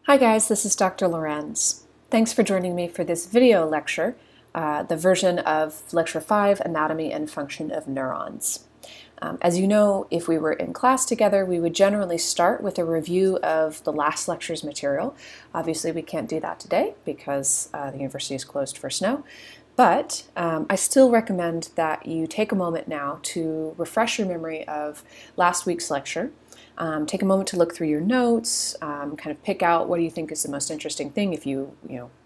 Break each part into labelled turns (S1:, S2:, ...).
S1: Hi guys, this is Dr. Lorenz. Thanks for joining me for this video lecture, the version of Lecture 5, Anatomy and Function of Neurons. As you know, if we were in class together, we would generally start with a review of the last lecture's material. Obviously, we can't do that today because the university is closed for snow. But I still recommend that you take a moment now to refresh your memory of last week's lecture. Take a moment to look through your notes, kind of pick out what do you think is the most interesting thing if you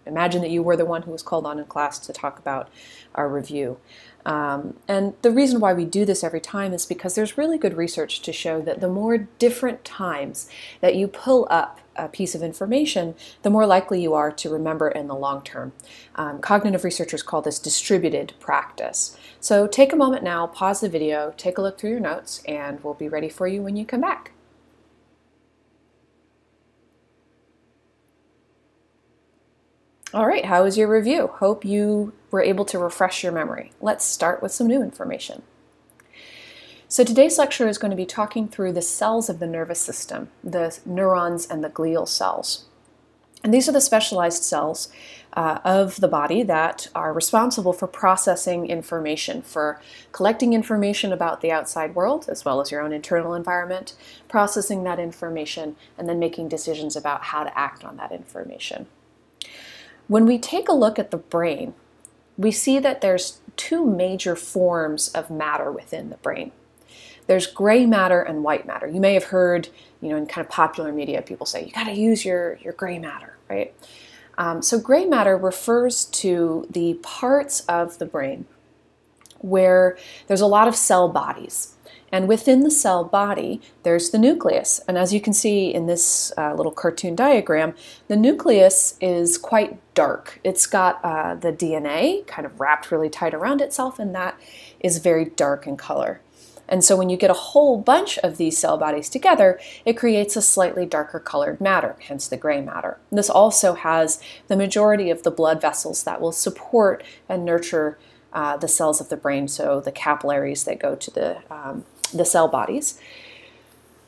S1: imagine that you were the one who was called on in class to talk about our review. And the reason why we do this every time is because there's really good research to show that the more different times that you pull up a piece of information, the more likely you are to remember in the long term. Cognitive researchers call this distributed practice. So take a moment now, pause the video, take a look through your notes, and we'll be ready for you when you come back. All right, how was your review? Hope you were able to refresh your memory. Let's start with some new information. So today's lecture is going to be talking through the cells of the nervous system, the neurons and the glial cells. And these are the specialized cells of the body that are responsible for processing information, for collecting information about the outside world, as well as your own internal environment, processing that information, and then making decisions about how to act on that information. When we take a look at the brain, we see that there's two major forms of matter within the brain. There's gray matter and white matter. You may have heard, in kind of popular media, people say, you got to use your gray matter, right? So gray matter refers to the parts of the brain where there's a lot of cell bodies. And within the cell body, there's the nucleus. And as you can see in this little cartoon diagram, the nucleus is quite dark. It's got the DNA kind of wrapped really tight around itself, and that is very dark in color. And so when you get a whole bunch of these cell bodies together, it creates a slightly darker colored matter, hence the gray matter. And this also has the majority of the blood vessels that will support and nurture the cells of the brain, so the capillaries that go to the cell bodies.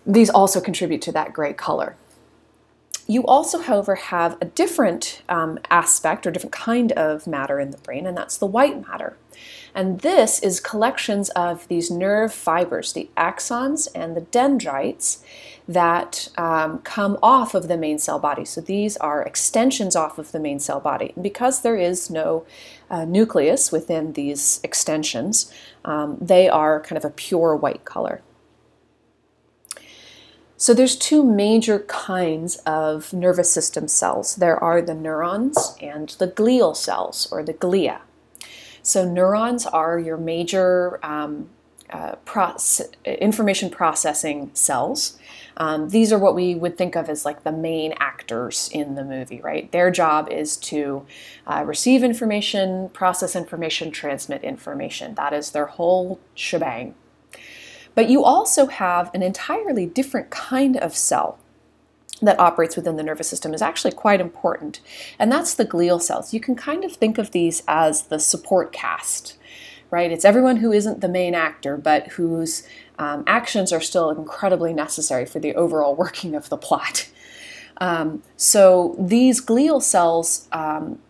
S1: These also contribute to that gray color. You also, however, have a different aspect or different kind of matter in the brain, and that's the white matter. And this is collections of these nerve fibers, the axons and the dendrites, that come off of the main cell body. So these are extensions off of the main cell body. And because there is no nucleus within these extensions, they are kind of a pure white color. So there's two major kinds of nervous system cells. There are the neurons and the glial cells, or the glia. So neurons are your major information processing cells. These are what we would think of as like the main actors in the movie, right? Their job is to receive information, process information, transmit information. That is their whole shebang. But you also have an entirely different kind of cell that operates within the nervous system, is actually quite important, and that's the glial cells. You can kind of think of these as the support cast, right? It's everyone who isn't the main actor, but whose actions are still incredibly necessary for the overall working of the plot. So these glial cells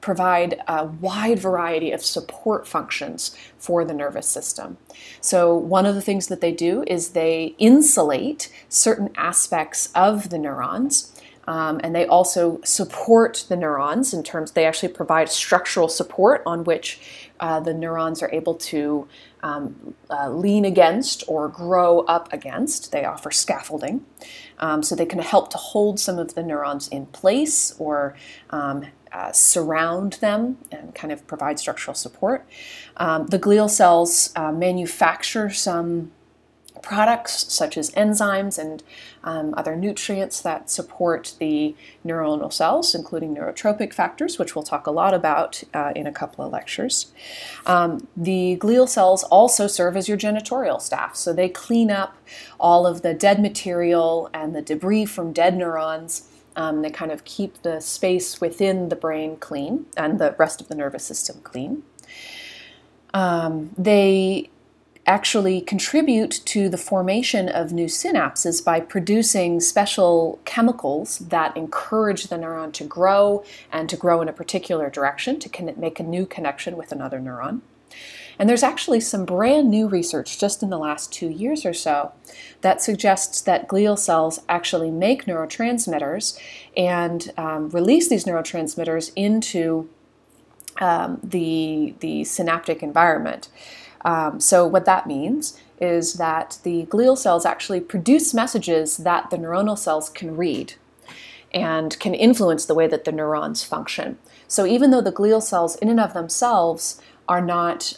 S1: provide a wide variety of support functions for the nervous system. So one of the things that they do is they insulate certain aspects of the neurons, and they also support the neurons in terms, they actually provide structural support on which the neurons are able to lean against or grow up against. They offer scaffolding. So they can help to hold some of the neurons in place or surround them and kind of provide structural support. The glial cells manufacture some products such as enzymes and other nutrients that support the neuronal cells, including neurotropic factors, which we'll talk a lot about in a couple of lectures. The glial cells also serve as your janitorial staff, so they clean up all of the dead material and the debris from dead neurons. They kind of keep the space within the brain clean and the rest of the nervous system clean. They actually contribute to the formation of new synapses by producing special chemicals that encourage the neuron to grow and to grow in a particular direction to make a new connection with another neuron. And there's actually some brand new research just in the last 2 years or so that suggests that glial cells actually make neurotransmitters and release these neurotransmitters into the synaptic environment. So what that means is that the glial cells actually produce messages that the neuronal cells can read and can influence the way that the neurons function. So even though the glial cells in and of themselves are not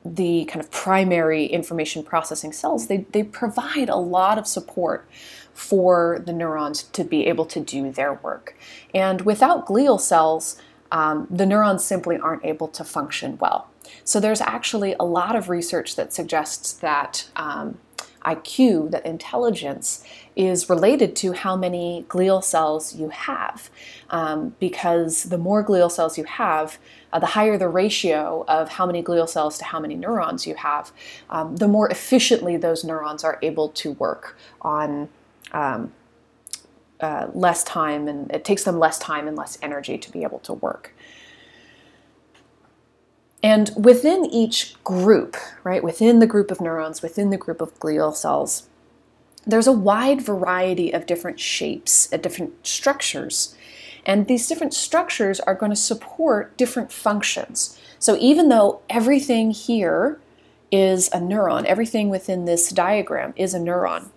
S1: the kind of primary information processing cells, they provide a lot of support for the neurons to be able to do their work. And without glial cells, the neurons simply aren't able to function well. So there's actually a lot of research that suggests that IQ, that intelligence, is related to how many glial cells you have. Because the more glial cells you have, the higher the ratio of how many glial cells to how many neurons you have, the more efficiently those neurons are able to work on less time, and it takes them less time and less energy to be able to work. And within each group, right, within the group of neurons, within the group of glial cells, there's a wide variety of different shapes and different structures. And these different structures are going to support different functions. So even though everything here is a neuron, everything within this diagram is a neuron,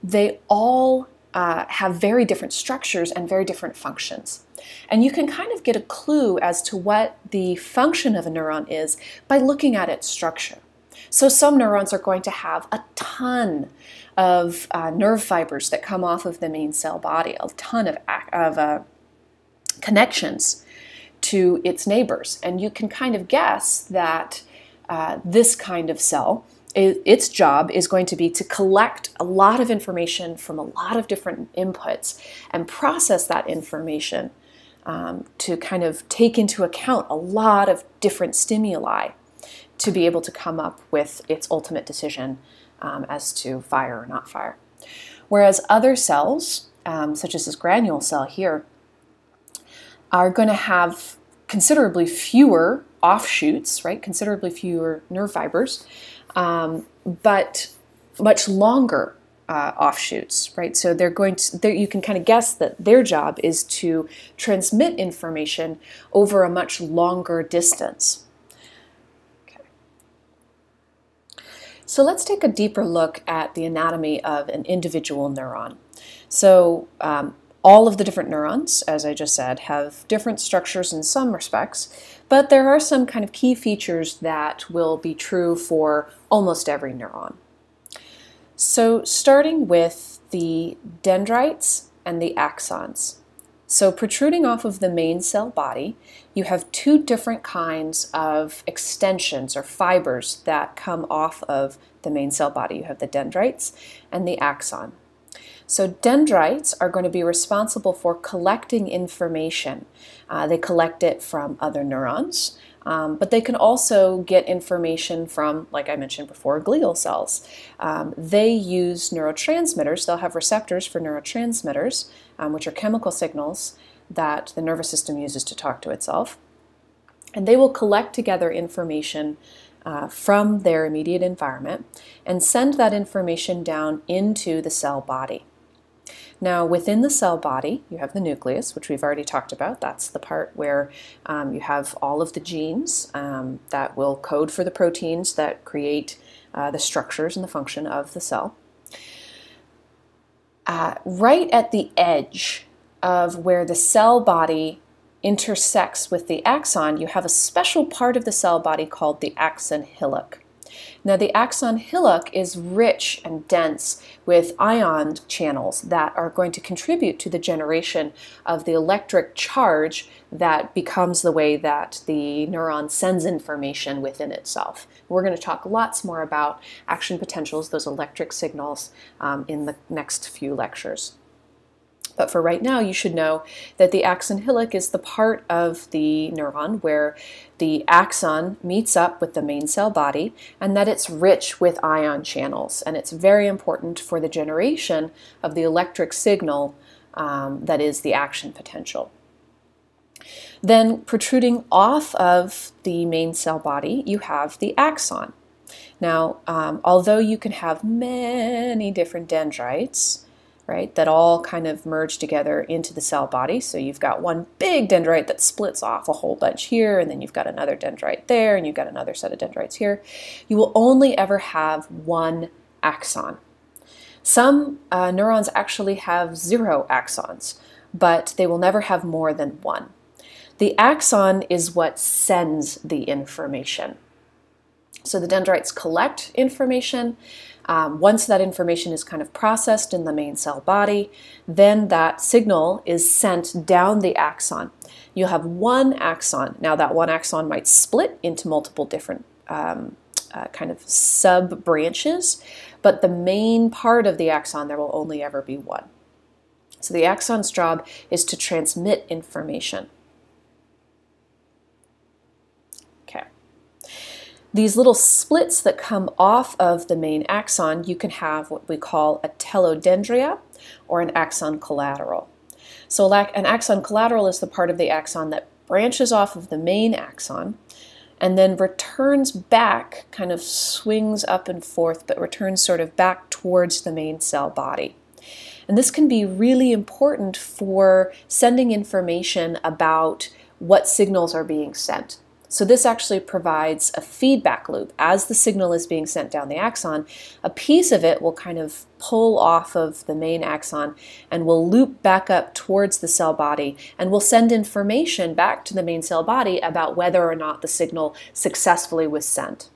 S1: they all have very different structures and very different functions. And you can kind of get a clue as to what the function of a neuron is by looking at its structure. So some neurons are going to have a ton of nerve fibers that come off of the main cell body, a ton of connections to its neighbors. And you can kind of guess that this kind of cell, its job is going to be to collect a lot of information from a lot of different inputs and process that information to kind of take into account a lot of different stimuli to be able to come up with its ultimate decision as to fire or not fire. Whereas other cells, such as this granule cell here, are going to have considerably fewer offshoots, right? Considerably fewer nerve fibers, but much longer offshoots, right? So they're going to, you can kind of guess that their job is to transmit information over a much longer distance. Okay. So let's take a deeper look at the anatomy of an individual neuron. So all of the different neurons, as I just said, have different structures in some respects, but there are some kind of key features that will be true for almost every neuron. So starting with the dendrites and the axons. So protruding off of the main cell body, you have two different kinds of extensions or fibers that come off of the main cell body. You have the dendrites and the axon. So dendrites are going to be responsible for collecting information. They collect it from other neurons, but they can also get information from, like I mentioned before, glial cells. They use neurotransmitters. They'll have receptors for neurotransmitters, which are chemical signals that the nervous system uses to talk to itself. And they will collect together information from their immediate environment and send that information down into the cell body. Now, within the cell body, you have the nucleus, which we've already talked about. That's the part where you have all of the genes that will code for the proteins that create the structures and the function of the cell. Right at the edge of where the cell body intersects with the axon, you have a special part of the cell body called the axon hillock. Now, the axon hillock is rich and dense with ion channels that are going to contribute to the generation of the electric charge that becomes the way that the neuron sends information within itself. We're going to talk lots more about action potentials, those electric signals, in the next few lectures. But for right now, you should know that the axon hillock is the part of the neuron where the axon meets up with the main cell body, and that it's rich with ion channels. And it's very important for the generation of the electric signal that is the action potential. Then protruding off of the main cell body, you have the axon. Now, although you can have many different dendrites, right, that all kind of merge together into the cell body. So you've got one big dendrite that splits off a whole bunch here, and then you've got another dendrite there, and you've got another set of dendrites here. You will only ever have one axon. Some neurons actually have 0 axons, but they will never have more than one. The axon is what sends the information. So the dendrites collect information. Once that information is kind of processed in the main cell body, then that signal is sent down the axon. You'll have one axon. Now that one axon might split into multiple different kind of sub-branches, but the main part of the axon, there will only ever be one. So the axon's job is to transmit information. These little splits that come off of the main axon, you can have what we call a telodendria or an axon collateral. So an axon collateral is the part of the axon that branches off of the main axon and then returns back, kind of swings up and forth, but returns sort of back towards the main cell body. And this can be really important for sending information about what signals are being sent. So this actually provides a feedback loop. As the signal is being sent down the axon, a piece of it will kind of pull off of the main axon and will loop back up towards the cell body and will send information back to the main cell body about whether or not the signal successfully was sent.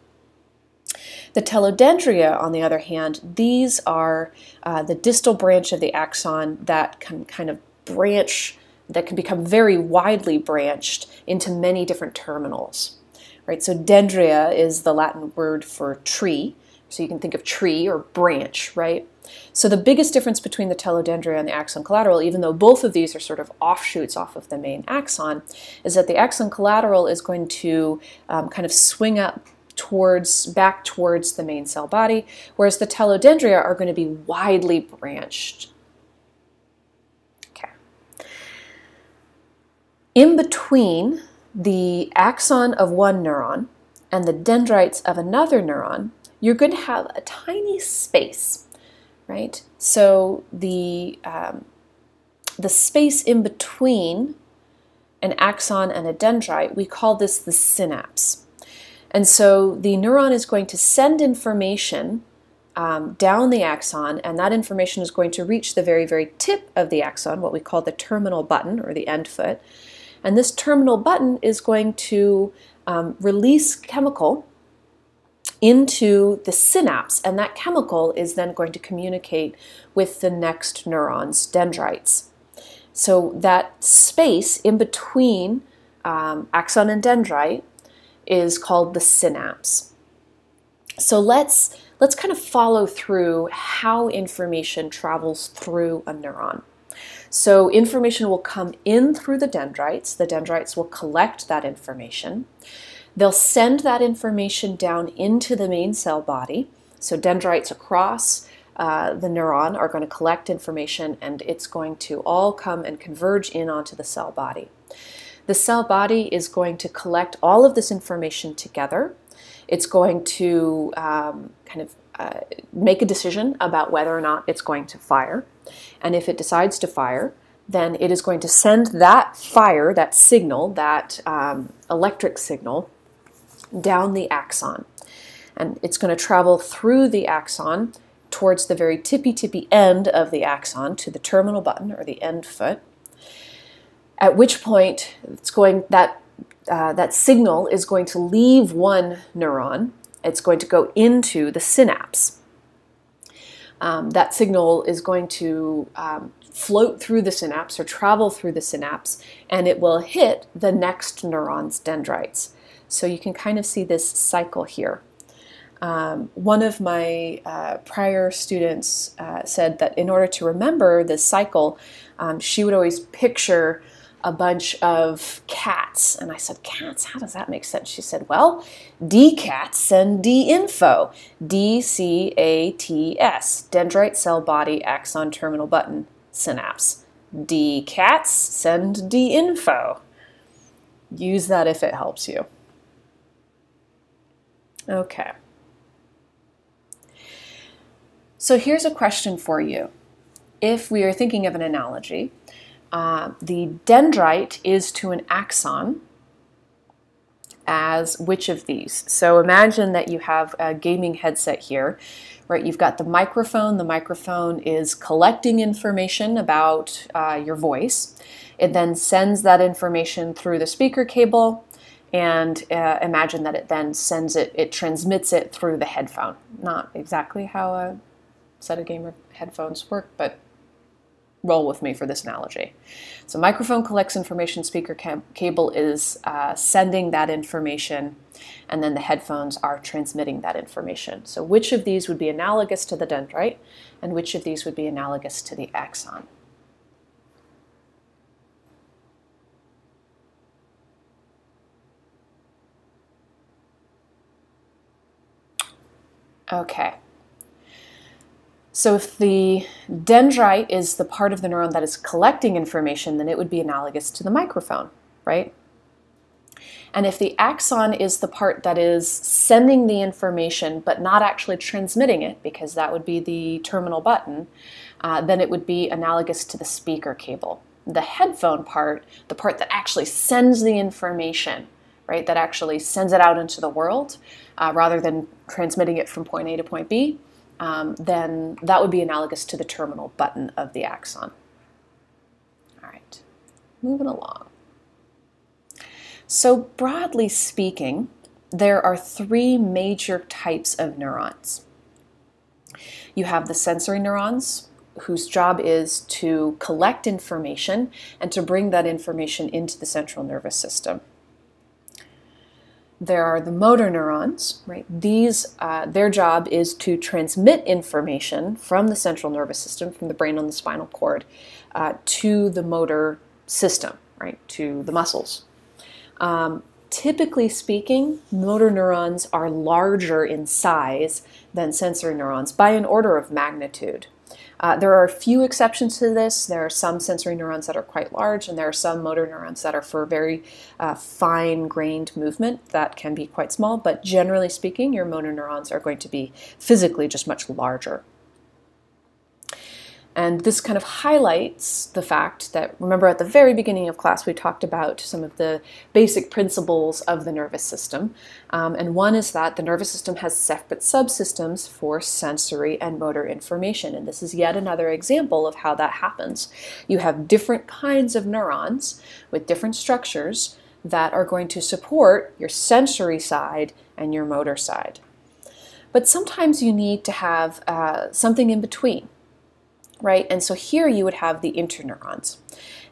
S1: The telodendria, on the other hand, these are the distal branch of the axon that can kind of branch, that can become very widely branched into many different terminals, right? So dendria is the Latin word for tree, so you can think of tree or branch, right? So the biggest difference between the telodendria and the axon collateral, even though both of these are sort of offshoots off of the main axon, is that the axon collateral is going to kind of swing up back towards the main cell body, whereas the telodendria are going to be widely branched. In between the axon of one neuron and the dendrites of another neuron, you're going to have a tiny space, right? So the space in between an axon and a dendrite, we call this the synapse. And so the neuron is going to send information down the axon, and that information is going to reach the very, very tip of the axon, what we call the terminal button or the end foot. And this terminal button is going to release chemical into the synapse, and that chemical is then going to communicate with the next neuron's dendrites. So that space in between axon and dendrite is called the synapse. So let's kind of follow through how information travels through a neuron. So information will come in through the dendrites. The dendrites will collect that information. They'll send that information down into the main cell body. So dendrites across the neuron are going to collect information, and it's going to all come and converge in onto the cell body. The cell body is going to collect all of this information together. It's going to make a decision about whether or not it's going to fire. And if it decides to fire, then it is going to send that fire, that signal, that electric signal, down the axon. And it's going to travel through the axon towards the very tippy end of the axon to the terminal button or the end foot, at which point that signal is going to leave one neuron. It's going to go into the synapse. That signal is going to float through the synapse or travel through the synapse, and it will hit the next neuron's dendrites. So you can kind of see this cycle here. One of my prior students said that in order to remember this cycle, she would always picture a bunch of cats. And I said, cats? How does that make sense? She said, well, D-cats send D-info. D-C-A-T-S, dendrite cell body axon terminal button synapse. D-cats send D-info. Use that if it helps you. Okay. So here's a question for you. If we are thinking of an analogy, the dendrite is to an axon as which of these? So imagine that you have a gaming headset here, right? You've got the microphone. The microphone is collecting information about your voice. It then sends that information through the speaker cable, and imagine that it then it transmits it through the headphone. Not exactly how a set of gamer headphones work, but roll with me for this analogy. So microphone collects information, speaker cable is sending that information, and then the headphones are transmitting that information. So which of these would be analogous to the dendrite, and which of these would be analogous to the axon? Okay. So if the dendrite is the part of the neuron that is collecting information, then it would be analogous to the microphone, right? And if the axon is the part that is sending the information but not actually transmitting it, because that would be the terminal button, then it would be analogous to the speaker cable. The headphone part, the part that actually sends the information, right, that actually sends it out into the world, rather than transmitting it from point A to point B, then that would be analogous to the terminal button of the axon. All right, moving along. So broadly speaking, there are three major types of neurons. You have the sensory neurons, whose job is to collect information and to bring that information into the central nervous system. There are the motor neurons, right? These, their job is to transmit information from the central nervous system, from the brain and the spinal cord, to the motor system, right? To the muscles. Typically speaking, motor neurons are larger in size than sensory neurons by an order of magnitude. There are a few exceptions to this. There are some sensory neurons that are quite large, and there are some motor neurons that are for very fine-grained movement that can be quite small, but generally speaking, your motor neurons are going to be physically just much larger. And this kind of highlights the fact that, remember at the very beginning of class, we talked about some of the basic principles of the nervous system. And one is that the nervous system has separate subsystems for sensory and motor information. And this is yet another example of how that happens. You have different kinds of neurons with different structures that are going to support your sensory side and your motor side. But sometimes you need to have something in between. Right? And so here you would have the interneurons.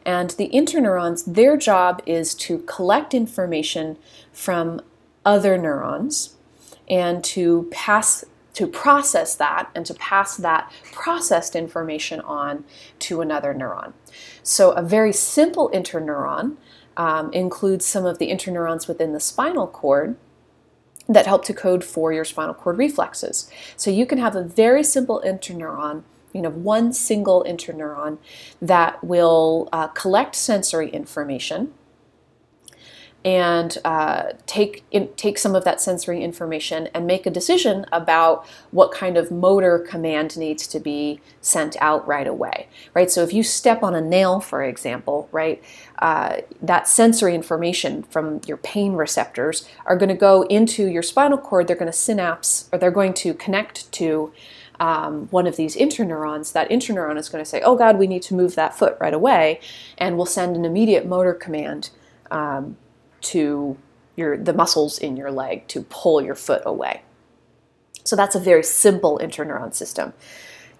S1: And the interneurons, their job is to collect information from other neurons and to process that and to pass that processed information on to another neuron. So a very simple interneuron includes some of the interneurons within the spinal cord that help to code for your spinal cord reflexes. So you can have a very simple interneuron, one single interneuron that will collect sensory information and take some of that sensory information and make a decision about what kind of motor command needs to be sent out right away, right? So if you step on a nail, for example, right, that sensory information from your pain receptors are going to go into your spinal cord. They're going to synapse, or they're going to connect to one of these interneurons. That interneuron is going to say, oh God, we need to move that foot right away, and will send an immediate motor command to the muscles in your leg to pull your foot away. So that's a very simple interneuron system.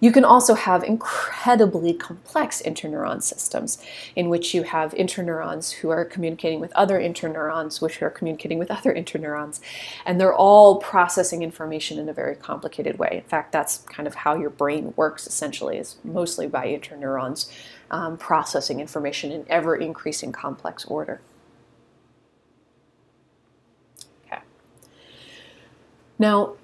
S1: You can also have incredibly complex interneuron systems in which you have interneurons who are communicating with other interneurons, which are communicating with other interneurons, and they're all processing information in a very complicated way. In fact, that's kind of how your brain works essentially, is mostly by interneurons processing information in ever-increasing complex order. Okay. Now,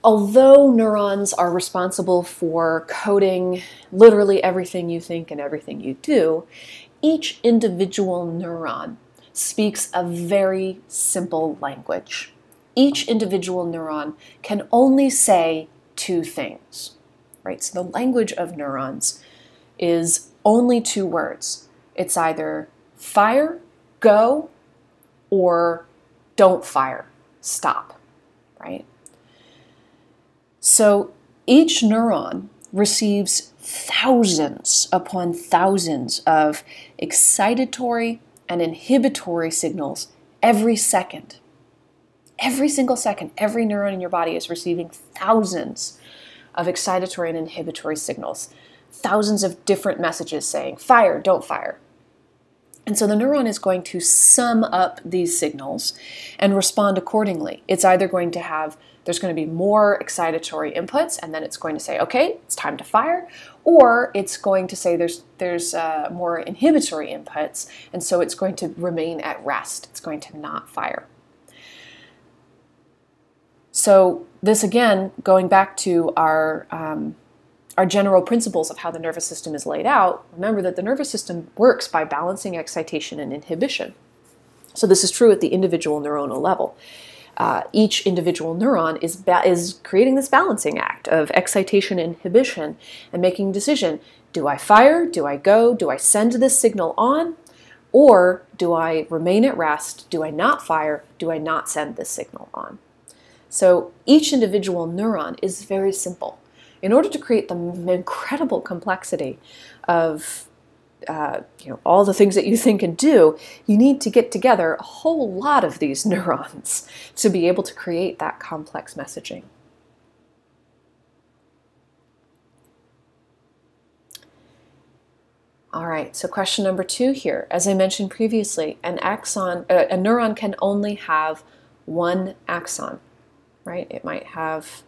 S1: although neurons are responsible for coding literally everything you think and everything you do, each individual neuron speaks a very simple language. Each individual neuron can only say two things, right? So the language of neurons is only two words. It's either fire, go, or don't fire, stop, right? So each neuron receives thousands upon thousands of excitatory and inhibitory signals every second. Every single second, every neuron in your body is receiving thousands of excitatory and inhibitory signals, thousands of different messages saying, fire, don't fire. And so the neuron is going to sum up these signals and respond accordingly. It's either going to have, there's going to be more excitatory inputs, and then it's going to say, okay, it's time to fire, or it's going to say there's more inhibitory inputs, and so it's going to remain at rest. It's going to not fire. So this, again, going back to our general principles of how the nervous system is laid out, remember that the nervous system works by balancing excitation and inhibition. So this is true at the individual neuronal level. Each individual neuron is creating this balancing act of excitation and inhibition and making a decision. Do I fire? Do I go? Do I send this signal on? Or do I remain at rest? Do I not fire? Do I not send this signal on? So each individual neuron is very simple. In order to create the incredible complexity of all the things that you think and do, you need to get together a whole lot of these neurons to be able to create that complex messaging. All right, so question number 2 here. As I mentioned previously, a neuron can only have one axon, right? It might have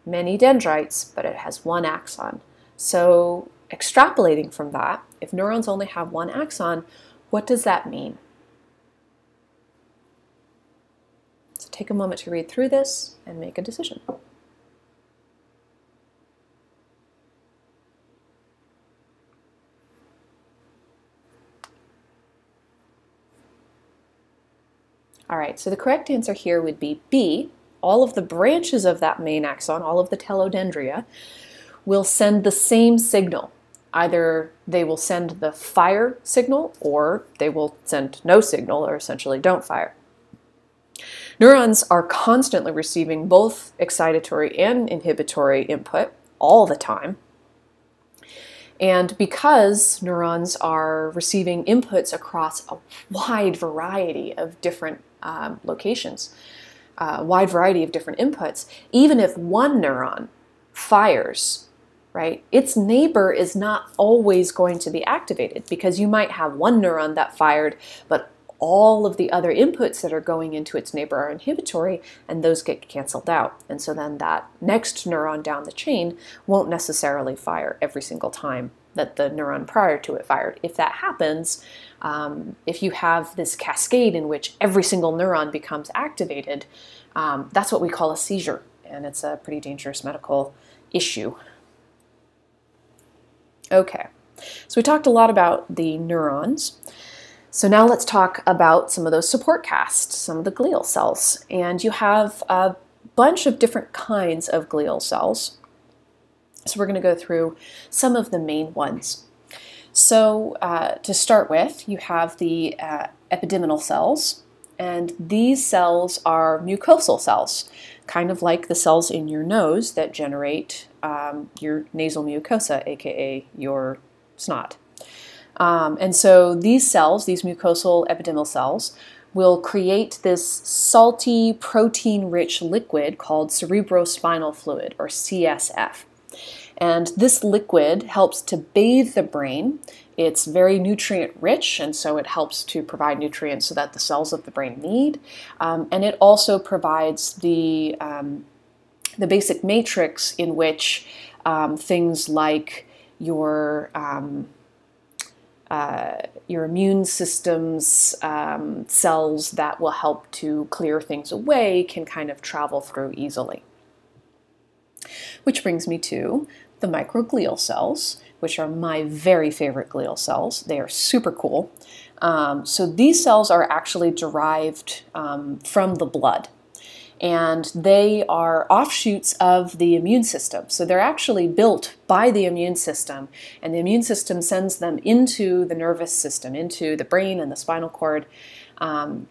S1: many dendrites, but it has one axon. So extrapolating from that, if neurons only have one axon, what does that mean? So take a moment to read through this and make a decision. All right, so the correct answer here would be B. All of the branches of that main axon, all of the telodendria, will send the same signal. Either they will send the fire signal, or they will send no signal, or essentially don't fire. Neurons are constantly receiving both excitatory and inhibitory input all the time. And because neurons are receiving inputs across a wide variety of different locations, wide variety of different inputs, even if one neuron fires, right, its neighbor is not always going to be activated, because you might have one neuron that fired, but all of the other inputs that are going into its neighbor are inhibitory, and those get canceled out. And so then that next neuron down the chain won't necessarily fire every single time that the neuron prior to it fired. If that happens, if you have this cascade in which every single neuron becomes activated, that's what we call a seizure, and it's a pretty dangerous medical issue. Okay, so we talked a lot about the neurons. So now let's talk about some of those support casts, some of the glial cells. And you have a bunch of different kinds of glial cells. So we're going to go through some of the main ones. So to start with, you have the epididymal cells, and these cells are mucosal cells, kind of like the cells in your nose that generate your nasal mucosa, aka your snot. And so these cells, these mucosal epididymal cells, will create this salty, protein-rich liquid called cerebrospinal fluid, or CSF. And this liquid helps to bathe the brain. It's very nutrient rich, and so it helps to provide nutrients so that the cells of the brain need. And it also provides the basic matrix in which things like your immune system's cells that will help to clear things away can kind of travel through easily. Which brings me to the microglial cells, which are my very favorite glial cells. They are super cool. So these cells are actually derived from the blood, and they are offshoots of the immune system. So they're actually built by the immune system, and the immune system sends them into the nervous system, into the brain and the spinal cord,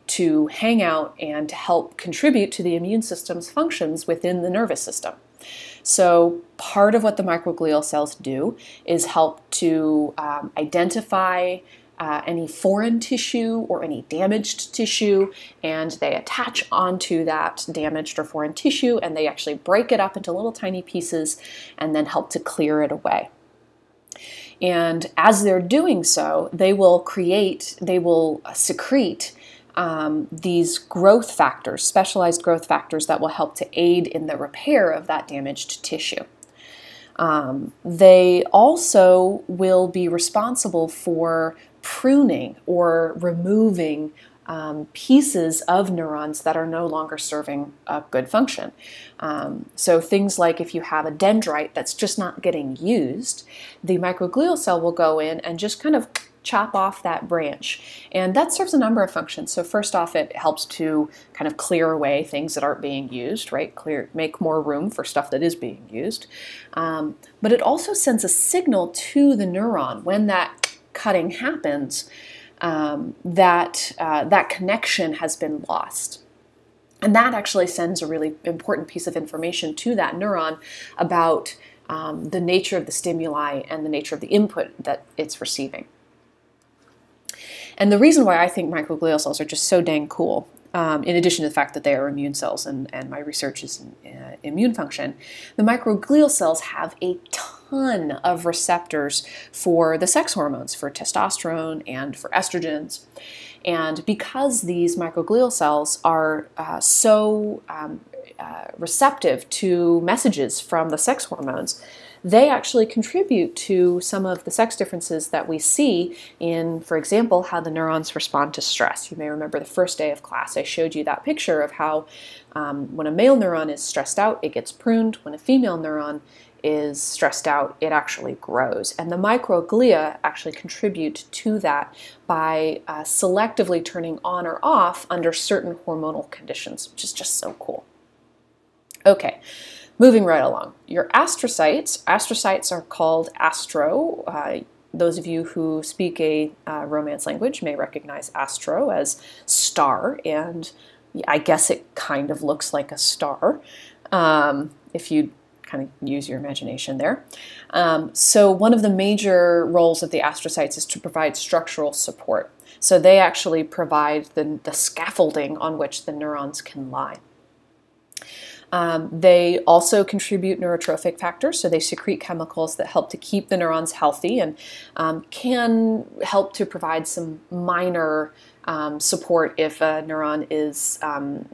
S1: to hang out and to help contribute to the immune system's functions within the nervous system. So part of what the microglial cells do is help to identify any foreign tissue or any damaged tissue, and they attach onto that damaged or foreign tissue, and they actually break it up into little tiny pieces and then help to clear it away. And as they're doing so, they will secrete these growth factors, specialized growth factors that will help to aid in the repair of that damaged tissue. They also will be responsible for pruning or removing pieces of neurons that are no longer serving a good function. So things like if you have a dendrite that's just not getting used, the microglial cell will go in and just kind of chop off that branch. And that serves a number of functions. So first off, it helps to kind of clear away things that aren't being used, right? Make more room for stuff that is being used. But it also sends a signal to the neuron when that cutting happens that connection has been lost. And that actually sends a really important piece of information to that neuron about the nature of the stimuli and the nature of the input that it's receiving. And the reason why I think microglial cells are just so dang cool, in addition to the fact that they are immune cells and my research is in immune function, the microglial cells have a ton of receptors for the sex hormones, for testosterone and for estrogens. And because these microglial cells are so receptive to messages from the sex hormones, they actually contribute to some of the sex differences that we see in, for example, how the neurons respond to stress. You may remember the first day of class I showed you that picture of how when a male neuron is stressed out, it gets pruned. When a female neuron is stressed out, it actually grows. And the microglia actually contribute to that by selectively turning on or off under certain hormonal conditions, which is just so cool. Okay. Moving right along, your astrocytes are called astro. Those of you who speak a Romance language may recognize astro as star, and I guess it kind of looks like a star if you kind of use your imagination there. So one of the major roles of the astrocytes is to provide structural support. So they actually provide the scaffolding on which the neurons can lie. They also contribute neurotrophic factors, so they secrete chemicals that help to keep the neurons healthy and can help to provide some minor support if a neuron is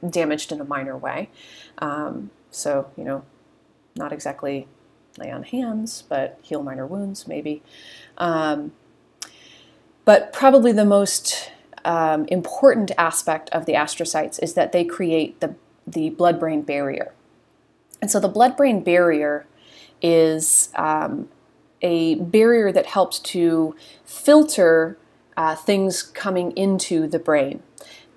S1: damaged in a minor way. So, you know, not exactly lay on hands, but heal minor wounds maybe. But probably the most important aspect of the astrocytes is that they create the blood-brain barrier. And so the blood-brain barrier is a barrier that helps to filter things coming into the brain.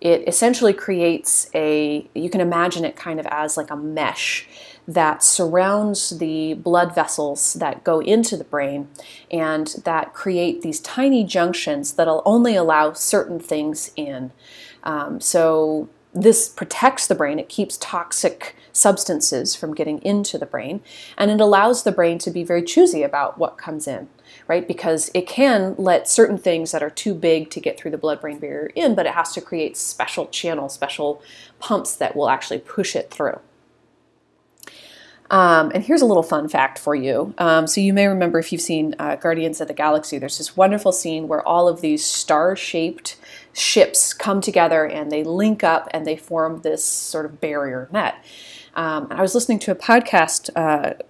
S1: It essentially creates you can imagine it kind of as like a mesh that surrounds the blood vessels that go into the brain and that create these tiny junctions that'll only allow certain things in. So this protects the brain. It keeps toxic substances from getting into the brain, and it allows the brain to be very choosy about what comes in, right? Because it can let certain things that are too big to get through the blood-brain barrier in, but it has to create special channels, special pumps that will actually push it through. And here's a little fun fact for you. So you may remember, if you've seen Guardians of the Galaxy, there's this wonderful scene where all of these star-shaped ships come together and they link up and they form this sort of barrier net. I was listening to a podcast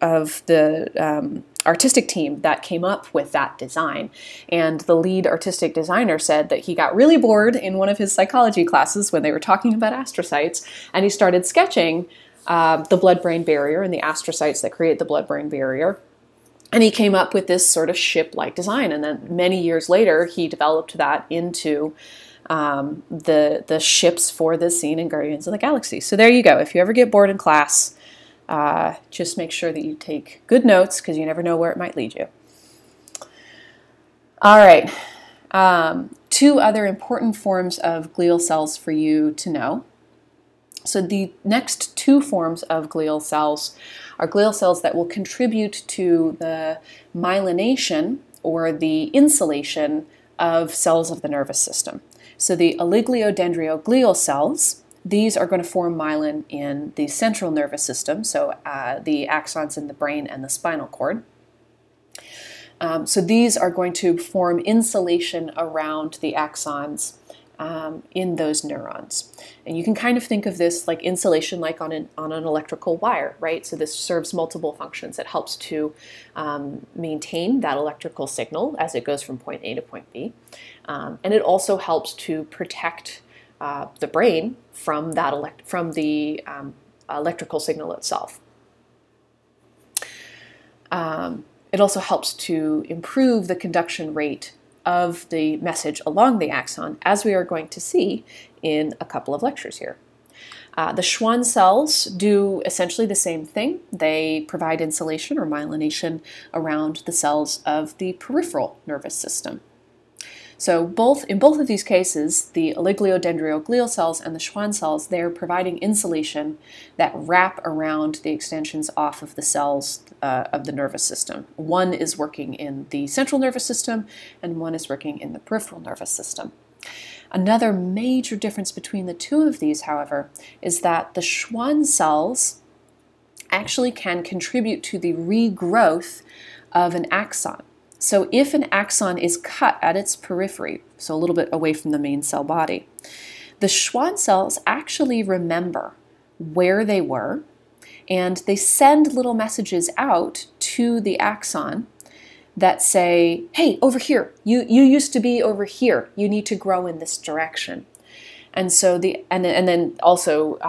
S1: of the artistic team that came up with that design. And the lead artistic designer said that he got really bored in one of his psychology classes when they were talking about astrocytes, and he started sketching the blood-brain barrier and the astrocytes that create the blood-brain barrier. And he came up with this sort of ship-like design. And then many years later, he developed that into the ships for this scene in Guardians of the Galaxy. So there you go. If you ever get bored in class, just make sure that you take good notes, because you never know where it might lead you. All right. 2 other important forms of glial cells for you to know. So the next 2 forms of glial cells are glial cells that will contribute to the myelination, or the insulation, of cells of the nervous system. So the oligodendroglial cells, these are going to form myelin in the central nervous system, so the axons in the brain and the spinal cord. So these are going to form insulation around the axons in those neurons. And you can kind of think of this like insulation, like on an electrical wire, right? So this serves multiple functions. It helps to maintain that electrical signal as it goes from point A to point B. And it also helps to protect the brain from that electrical signal itself. It also helps to improve the conduction rate of the message along the axon, as we are going to see in a couple of lectures here. The Schwann cells do essentially the same thing. They provide insulation or myelination around the cells of the peripheral nervous system. So in both of these cases, the oligodendroglial cells and the Schwann cells, they're providing insulation that wrap around the extensions off of the cells of the nervous system. One is working in the central nervous system, and one is working in the peripheral nervous system. Another major difference between the 2 of these, however, is that the Schwann cells actually can contribute to the regrowth of an axon. So if an axon is cut at its periphery, so a little bit away from the main cell body, the Schwann cells actually remember where they were, and they send little messages out to the axon that say, hey, over here, you used to be over here, you need to grow in this direction. And so and then also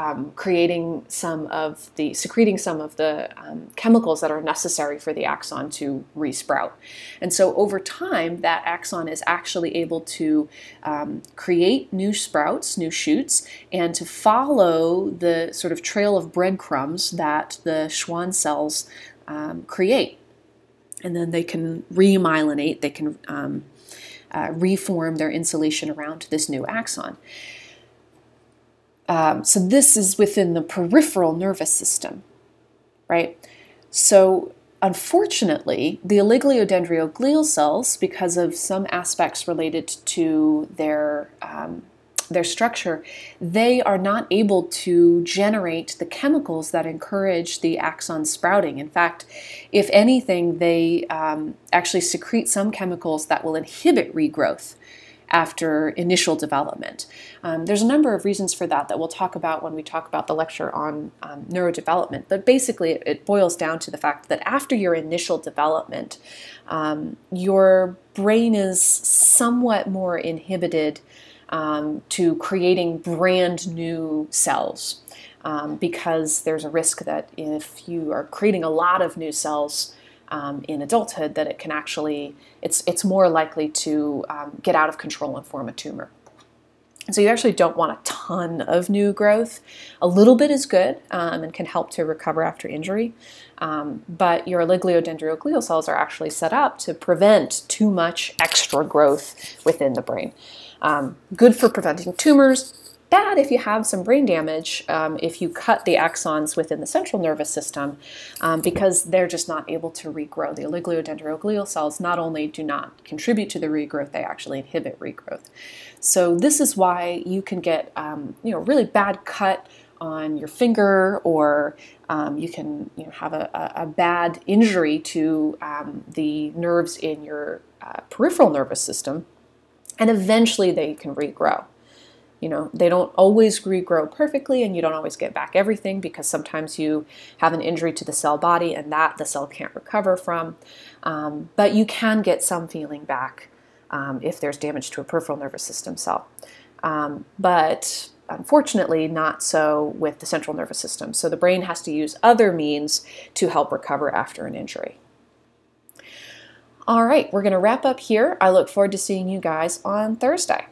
S1: secreting some of the chemicals that are necessary for the axon to resprout. And so over time, that axon is actually able to create new sprouts, new shoots, and to follow the sort of trail of breadcrumbs that the Schwann cells create. And then they can remyelinate, they can reform their insulation around this new axon. So this is within the peripheral nervous system, right? So unfortunately, the oligodendroglial cells, because of some aspects related to their structure, they are not able to generate the chemicals that encourage the axon sprouting. In fact, if anything, they actually secrete some chemicals that will inhibit regrowth after initial development. There's a number of reasons for that we'll talk about when we talk about the lecture on neurodevelopment, but basically it boils down to the fact that after your initial development, your brain is somewhat more inhibited to creating brand new cells, because there's a risk that if you are creating a lot of new cells in adulthood, that it can actually, it's more likely to get out of control and form a tumor. And so you actually don't want a ton of new growth. A little bit is good and can help to recover after injury, but your oligodendroglial cells are actually set up to prevent too much extra growth within the brain. Good for preventing tumors. Bad if you have some brain damage, if you cut the axons within the central nervous system, because they're just not able to regrow. The oligodendroglial cells not only do not contribute to the regrowth, they actually inhibit regrowth. So this is why you can get really bad cut on your finger, or you can have a bad injury to the nerves in your peripheral nervous system, and eventually they can regrow. They don't always regrow perfectly, and you don't always get back everything, because sometimes you have an injury to the cell body and that the cell can't recover from. But you can get some feeling back if there's damage to a peripheral nervous system cell. But unfortunately, not so with the central nervous system. So the brain has to use other means to help recover after an injury. All right, we're going to wrap up here. I look forward to seeing you guys on Thursday.